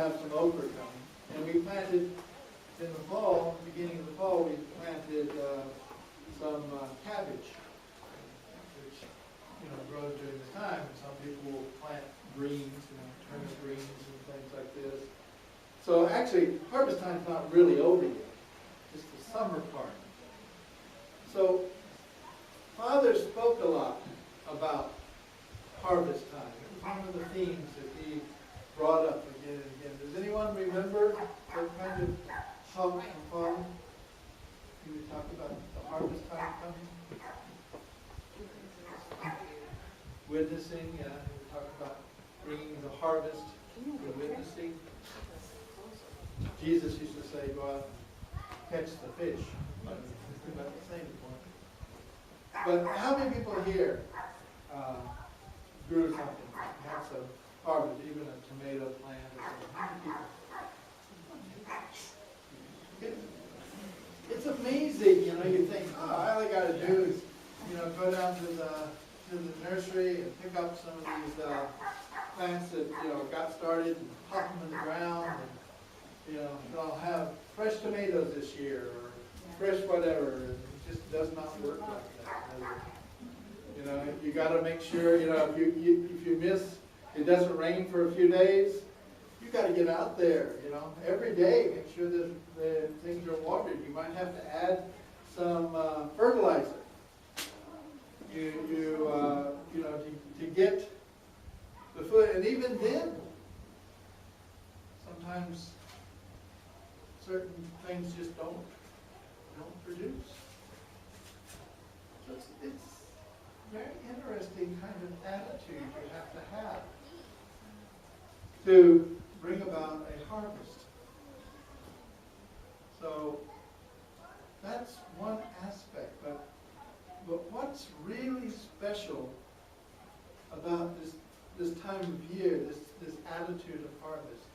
have some okra coming. And we planted in the fall, beginning of the fall, we planted some cabbage, which grows during the time. And some people will plant greens, turnip greens and things like this. So actually, harvest time's not really over yet. Just the summer part. So Father spoke a lot about harvest time. It was one of the themes that he brought up again and again. Does anyone remember what kind of talk from Father he would talk about the harvest time coming? Witnessing, yeah. He would talk about bringing the harvest to witnessing. Jesus used to say, go out and catch the fish. It's about the same point. But how many people here grew something, had some harvest, even a tomato plant or something? How many people? It's amazing, you think, all I got to do is, go down to the nursery and pick up some of these plants that, got started and pop them in the ground. And, I'll have fresh tomatoes this year or fresh whatever. It just does not work like that. You got to make sure, if you miss, it doesn't rain for a few days, you got to get out there, every day, make sure that the things are watered. You might have to add some fertilizer. To get the food, and even then, sometimes certain things just don't produce. So it's very interesting kind of attitude you have to bring about a harvest. So that's one aspect, but what's really special about this time of year, this attitude of harvest?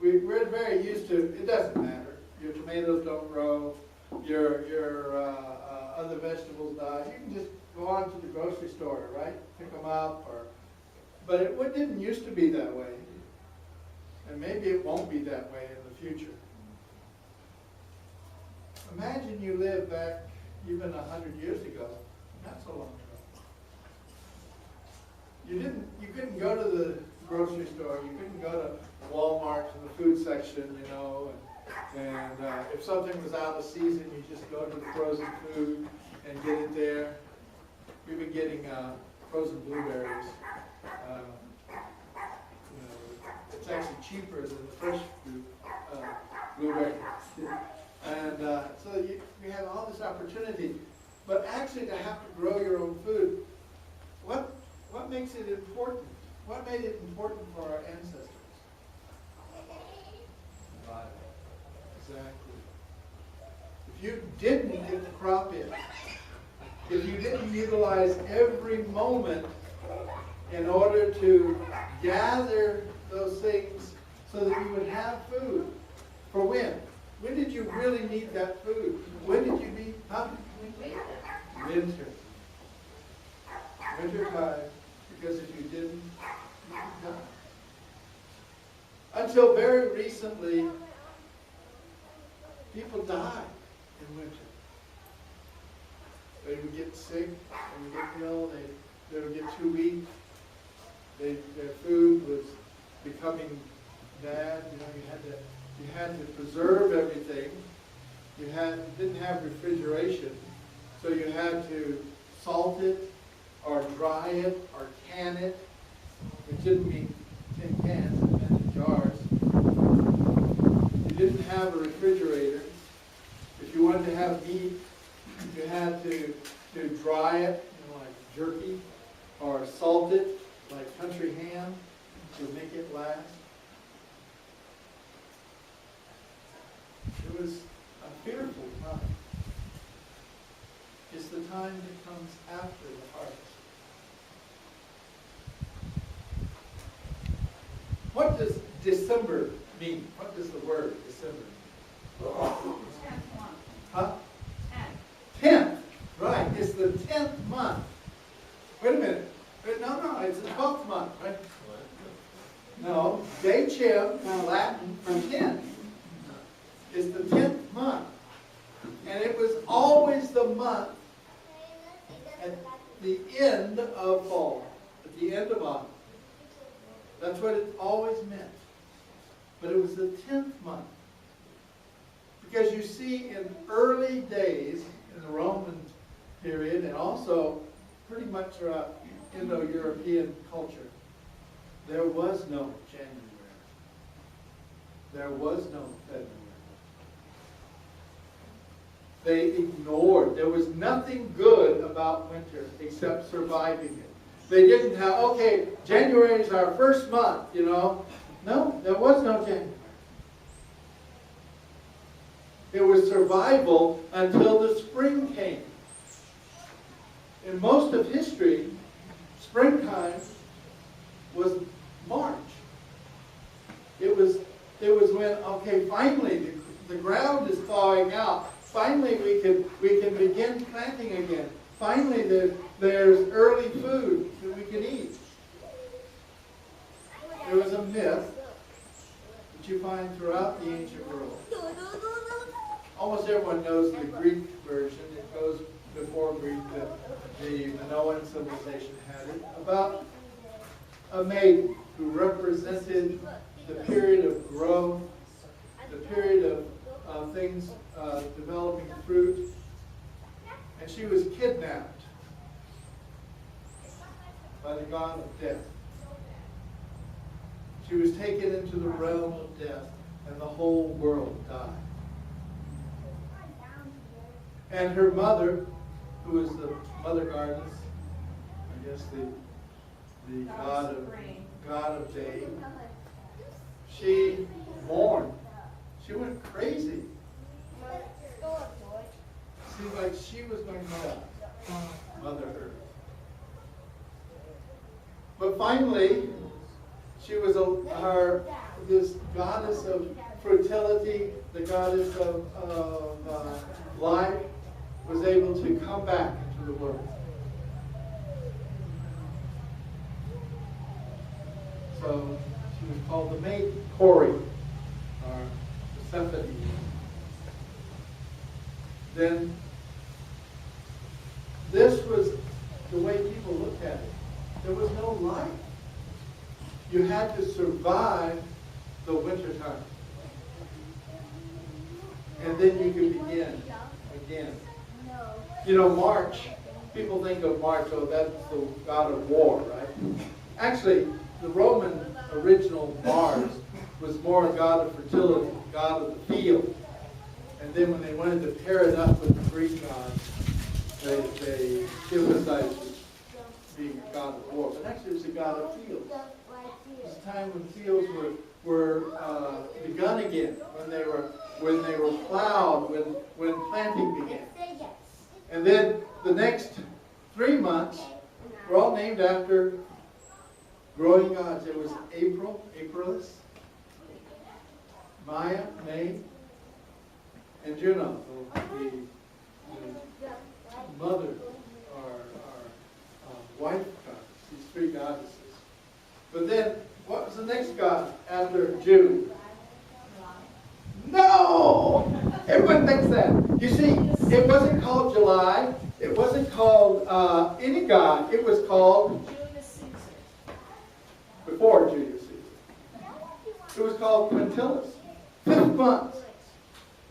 We're very used to, it doesn't matter. Your tomatoes don't grow, your other vegetables die. You can just go on to the grocery store, right? Pick them up. But it didn't used to be that way. And maybe it won't be that way in the future. Imagine you live back even 100 years ago. Not so long ago. You couldn't go to the grocery store. You couldn't go to Walmart to the food section, and if something was out of season, you just go to the frozen food and get it there. We've been getting frozen blueberries. It's actually cheaper than the fresh fruit blueberry. And so you have all this opportunity. But actually to have to grow your own food, what makes it important? What made it important for our ancestors? Exactly. If you didn't get the crop in, if you didn't utilize every moment in order to gather those things so that you would have food, for when? When did you really need that food? When did you need, Winter. Winter time, because if you didn't, you could die. Until very recently, people died in winter. They would get sick, they would get ill, they would get too weak. Their food was becoming bad. You had to preserve everything. You didn't have refrigeration, so you had to salt it, or dry it, or can it. It didn't mean tin cans, it meant jars. You didn't have a refrigerator. If you wanted to have meat, you had to dry it, like jerky, or salt it, like country ham, to make it last. It was a fearful time. It's the time that comes after the harvest. What does December mean? What does the word December mean? 10th month. Huh? 10th. 10th. Right. It's the 10th month. Wait a minute. No, it's the 12th month, right? No, Decem in Latin from 10 is the 10th month. And it was always the month at the end of fall, at the end of autumn. That's what it always meant. But it was the 10th month. Because you see, in early days, in the Roman period, and also pretty much throughout Indo-European culture, there was no January. There was no February. They ignored. There was nothing good about winter except surviving it. They didn't have, okay, January is our first month, you know. No, there was no January. It was survival until the spring came. In most of history, springtime was March. It was when, okay, finally the ground is thawing out. Finally we can begin planting again. Finally there's early food that we can eat. There was a myth that you find throughout the ancient world. Almost everyone knows the Greek version. It goes before Greek. The Minoan civilization had it. About a maiden who represented the period of growth, the period of things developing fruit. And she was kidnapped by the god of death. She was taken into the realm of death, and the whole world died. And her mother, who was the mother goddess, I guess the god of day, she mourned. She went crazy. Seemed like she was going to die. Mother Earth. But finally, she was this goddess of fertility, the goddess of life, was able to come back into the world. So she was called the maiden, Cori, or Persephone. Then this was the way people looked at it. There was no life. You had to survive the winter time. And then you could begin again. You know, March, people think of March, oh, that's the god of war, right? Actually, the Roman original Mars was more a god of fertility, god of the field. And then when they wanted to pair it up with the Greek gods, they emphasized it being a god of war. But actually, it was a god of fields. It was a time when fields were begun again, when they were plowed, when planting began. And then the next 3 months were all named after growing gods. There was April, Aprilis, Maya, May, and Juno, the mother or wife goddess, these 3 goddesses. But then, what was the next god after June? No! Everyone thinks that. You see, it wasn't called July. It wasn't called any god. It was called Julius Caesar. Before Julius Caesar. It was called Quintilis, 5th month.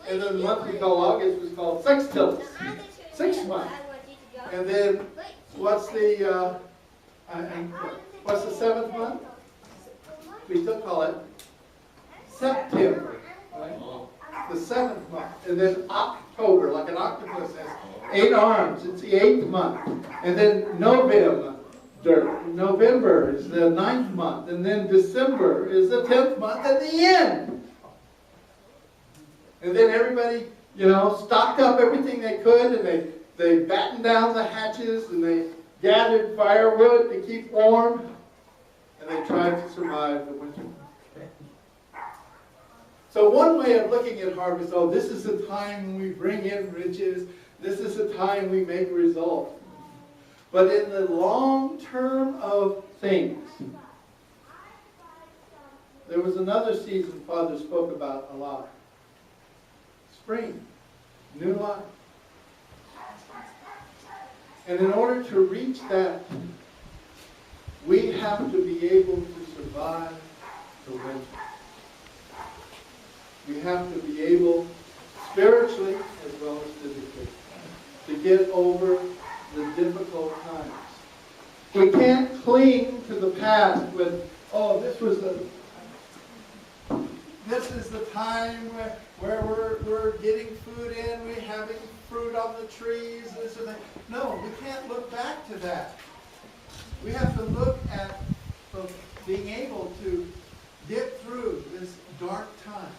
And then the month we call August was called Sextilis, 6th month. And then what's the 7th month? We still call it September, right? The 7th month. And then October, like an octopus has 8 arms. It's the 8th month. And then November is the 9th month. And then December is the 10th month at the end. And then everybody, stocked up everything they could, and they battened down the hatches, and they gathered firewood to keep warm, and they tried to survive the winter. So one way of looking at harvest, this is the time when we bring in riches, this is the time we make results. But in the long term of things, There was another season Father spoke about a lot. Spring, new life. And in order to reach that, we have to be able to survive the winter. We have to be able, spiritually as well as physically, to get over the difficult times. We can't cling to the past with, oh, this is the time where we're getting food in, we're having fruit on the trees, this and that. No, we can't look back to that. We have to look at being able to get through this dark time.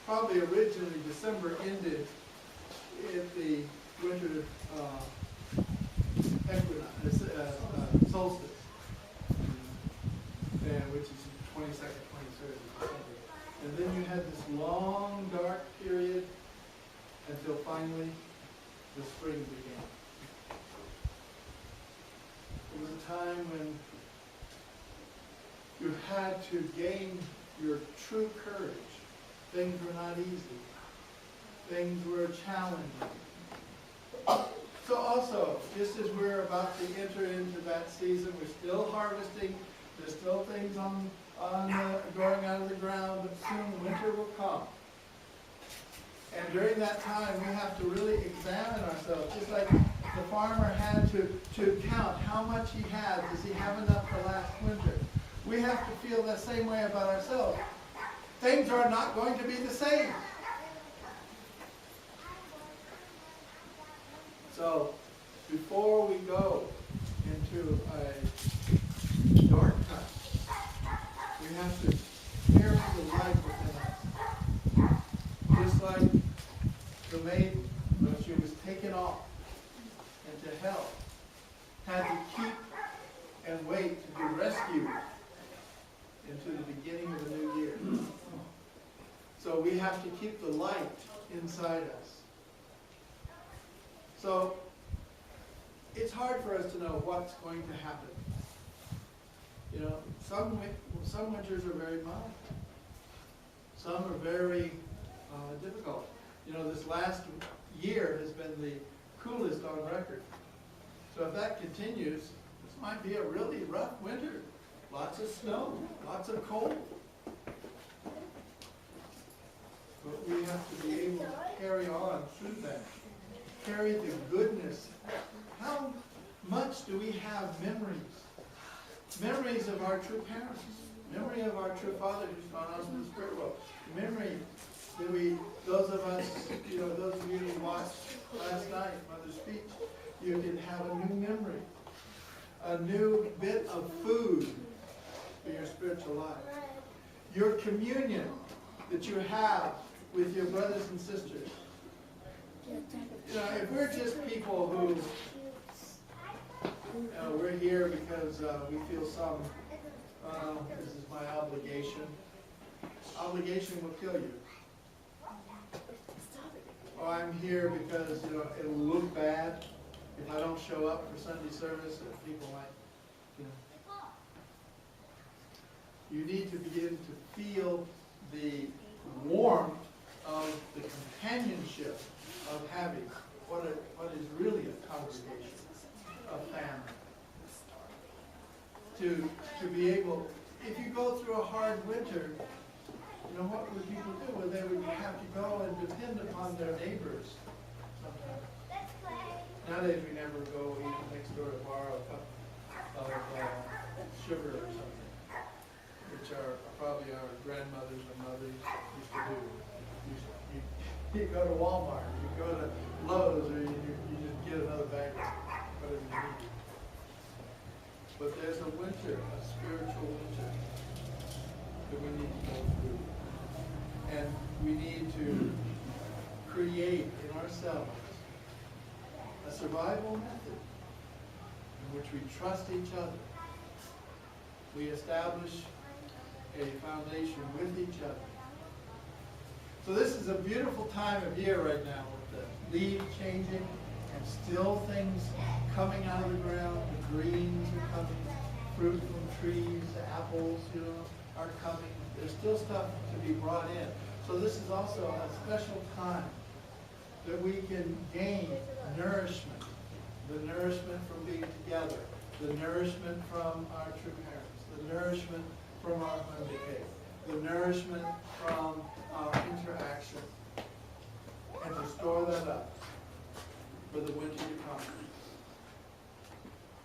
Probably originally December ended at the winter equinox, solstice, which is 22nd, 23rd of December. And then you had this long dark period until finally the spring began. It was a time when you had to gain your true courage. Things were not easy. Things were challenging. So also, just as we're about to enter into that season, we're still harvesting. There's still things growing out of the ground, but soon winter will come. And during that time, we have to really examine ourselves, just like the farmer had to count how much he had. Does he have enough for last winter? We have to feel the same way about ourselves. Things are not going to be the same. So, before we go into a dark time, we have to carry the light within us. Just like the maid, when she was taken off into hell, had to keep and wait to be rescued into the beginning of a new year. So we have to keep the light inside us. So it's hard for us to know what's going to happen. You know, some winters are very mild. Some are very difficult. You know, this last year has been the coolest on record. So if that continues, this might be a really rough winter. Lots of snow, lots of cold. But we have to be able to carry on through that. Carry the goodness. How much do we have memories? Memories of our true parents. Memory of our true father who's gone on to the spirit world. Memory that those of us, those of you who watched last night, Mother's speech, you can have a new memory. A new bit of food for your spiritual life. Your communion that you have with your brothers and sisters. If we're just people who, we're here because we feel this is my obligation. Obligation will kill you. Or I'm here because, it'll look bad if I don't show up for Sunday service, and people might, You need to begin to feel the warmth of the companionship of having what is really a congregation, a family. To be able, if you go through a hard winter, what would people do? Well, they would have to go and depend upon their neighbors sometimes. Nowadays we never go even next door to borrow a cup of sugar or something, which are probably our grandmothers or mothers used to do. You go to Walmart, you go to Lowe's, or you just get another bag of whatever you need. But there's a winter, a spiritual winter, that we need to go through. And we need to create in ourselves a survival method in which we trust each other. We establish a foundation with each other. So this is a beautiful time of year right now with the leaves changing and still things coming out of the ground. The greens are coming, fruit from trees, the apples, are coming. There's still stuff to be brought in. So this is also a special time that we can gain nourishment. The nourishment from being together. The nourishment from our true parents. The nourishment from our Monday cake. The nourishment from our interaction. And to store that up for the winter to come.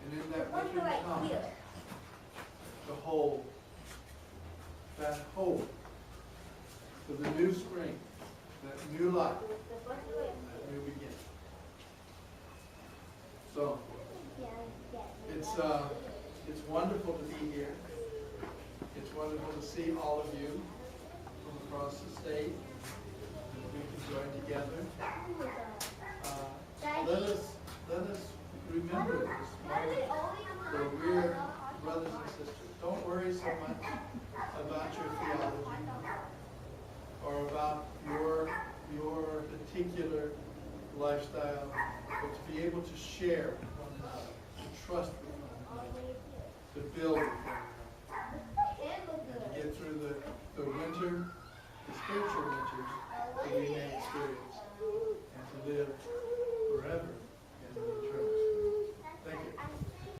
And in that winter to come, to hold that hope for the new spring, that new life, that new beginning. So, it's wonderful to be here. It's wonderful to see all of you from across the state. We can join together. Let us remember this moment where we're brothers and sisters. Don't worry so much about your theology or about your particular lifestyle, but to be able to share with one another, to trust with one another, to build with one another, and to get through the winter, the spiritual winters that we may experience, and to live